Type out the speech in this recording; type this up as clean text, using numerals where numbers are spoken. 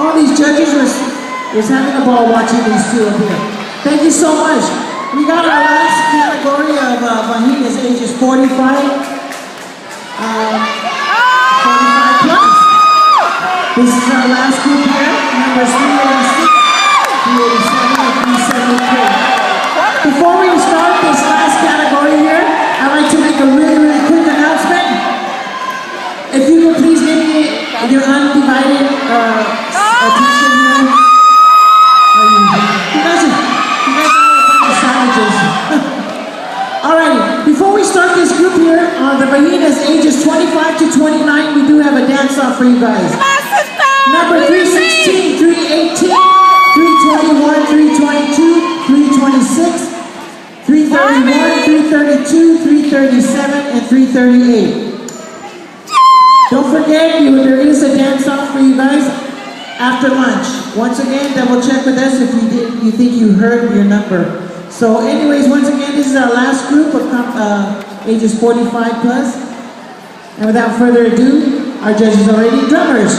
all these judges was having a ball watching these two up here. Thank you so much. We got our last category of Bajinas ages 45 plus. This is our last group here, numbers 386, 387, and 373. Before we start this last category here, I'd like to make a really quick announcement. If you would please give me your undivided attention here. You guys are a bunch of savages. Alrighty, before we start this group here, the Bajinas ages 25 to 29, we do have a dance-off for you guys. Number 316, 318, 321, 322, 326, 331, 332, 337, and 338. Don't forget, there is a dance-off for you guys after lunch. Once again, double check with us if you think you heard your number. So anyways, once again, this is our last group of ages 45 plus. And without further ado, our judges are ready, drummers.